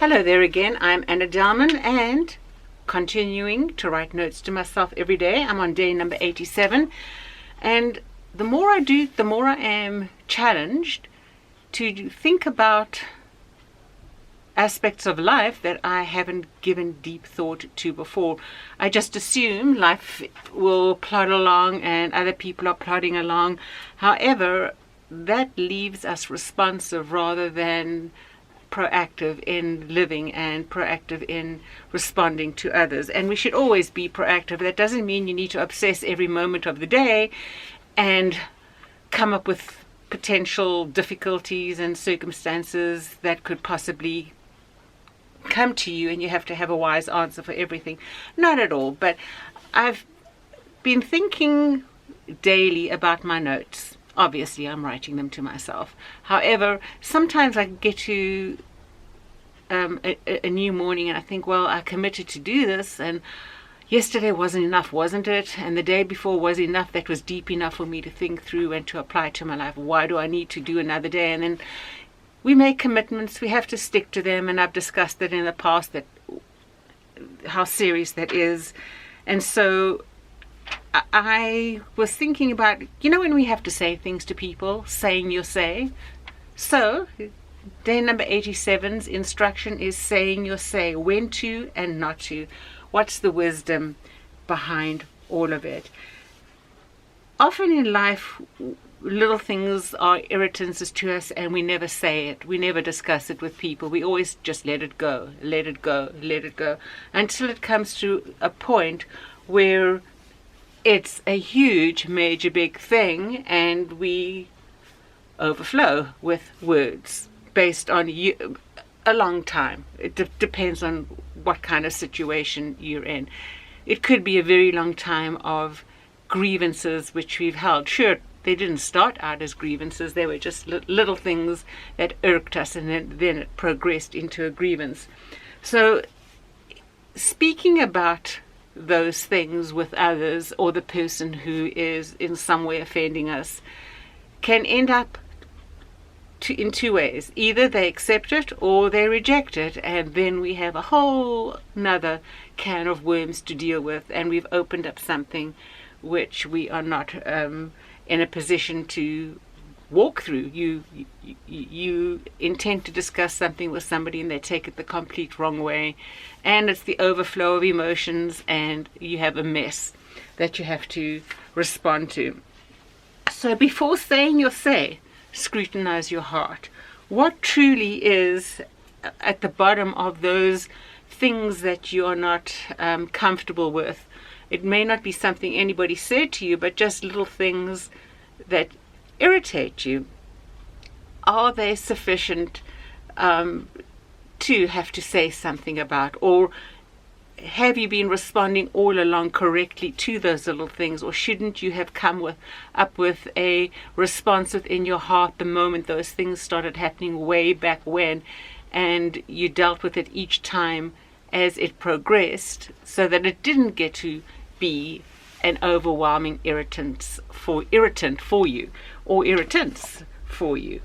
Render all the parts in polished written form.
Hello there again, I'm Anna Delman and continuing to write notes to myself every day. I'm on day number 87, and the more I do, the more I am challenged to think about aspects of life that I haven't given deep thought to before. I just assume life will plod along and other people are plodding along. However, that leaves us responsive rather than proactive in living and proactive in responding to others. And we should always be proactive. That doesn't mean you need to obsess every moment of the day and come up with potential difficulties and circumstances that could possibly come to you and you have to have a wise answer for everything. Not at all, but I've been thinking daily about my notes. Obviously, I'm writing them to myself. However, sometimes I get to a new morning and I think, well, I committed to do this, and yesterday wasn't enough, wasn't it? And the day before was enough. That was deep enough for me to think through and to apply to my life. Why do I need to do another day? And then we make commitments. We have to stick to them. And I've discussed it in the past, that how serious that is. And so I was thinking about, when we have to say things to people, saying your say. So day number 87's instruction is saying your say, when to and not to. What's the wisdom behind all of it? Often in life, little things are irritants to us and we never say it. We never discuss it with people. We always just let it go, let it go, let it go, until it comes to a point where it's a huge, major, big thing and we overflow with words based on a long time. It depends on what kind of situation you're in. It could be a very long time of grievances which we've held. Sure, they didn't start out as grievances. They were just little things that irked us, and then it progressed into a grievance. So speaking about those things with others, or the person who is in some way offending us, can end up in two ways. Either they accept it or they reject it, and then we have a whole nother can of worms to deal with, and we've opened up something which we are not in a position to walk through. You intend to discuss something with somebody and they take it the complete wrong way, and it's the overflow of emotions and you have a mess that you have to respond to. So before saying your say, scrutinize your heart. What truly is at the bottom of those things that you are not comfortable with? It may not be something anybody said to you, but just little things that irritate you. Are they sufficient to have to say something about? Or have you been responding all along correctly to those little things? Or shouldn't you have come up with a response within your heart the moment those things started happening way back when, and you dealt with it each time as it progressed, so that it didn't get to be an overwhelming irritant for you, or irritants for you?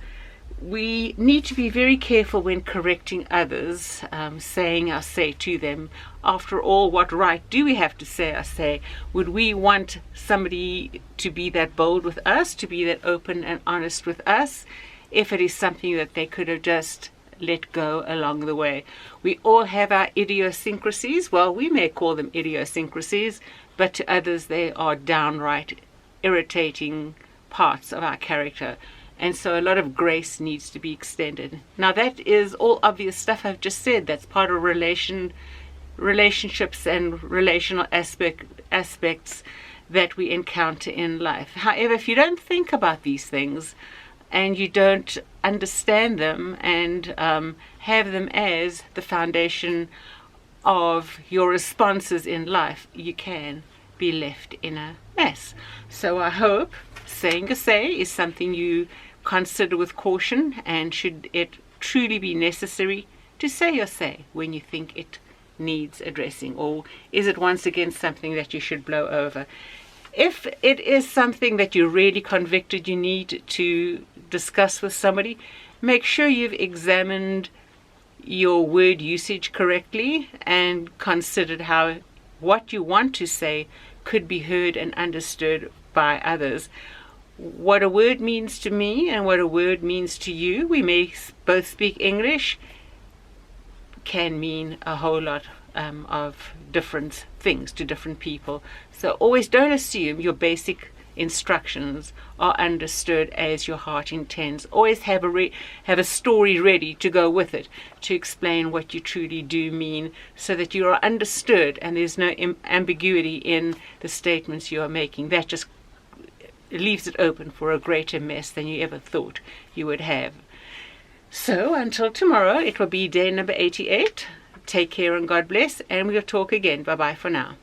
We need to be very careful when correcting others, saying our say to them. After all, what right do we have to say our say? Would we want somebody to be that bold with us, to be that open and honest with us, if it is something that they could have just let go along the way? We all have our idiosyncrasies. Well, we may call them idiosyncrasies, but to others they are downright irritating parts of our character. And so a lot of grace needs to be extended. Now, that is all obvious stuff I've just said. That's part of relationships and relational aspects that we encounter in life. However, if you don't think about these things and you don't understand them and have them as the foundation of your responses in life, you can be left in a mess. So I hope saying a say is something you consider with caution, and should it truly be necessary, to say your say when you think it needs addressing, or is it once again something that you should blow over? If it is something that you're really convicted you need to discuss with somebody, make sure you've examined your word usage correctly and considered how what you want to say could be heard and understood by others. What a word means to me and what a word means to you, we may both speak English, can mean a whole lot of different things to different people. So always don't assume your basic instructions are understood as your heart intends. Always have a story ready to go with it to explain what you truly do mean, so that you are understood and there's no ambiguity in the statements you are making. That just leaves it open for a greater mess than you ever thought you would have. So until tomorrow, it will be day number 88. Take care and God bless, and we'll talk again. Bye bye for now.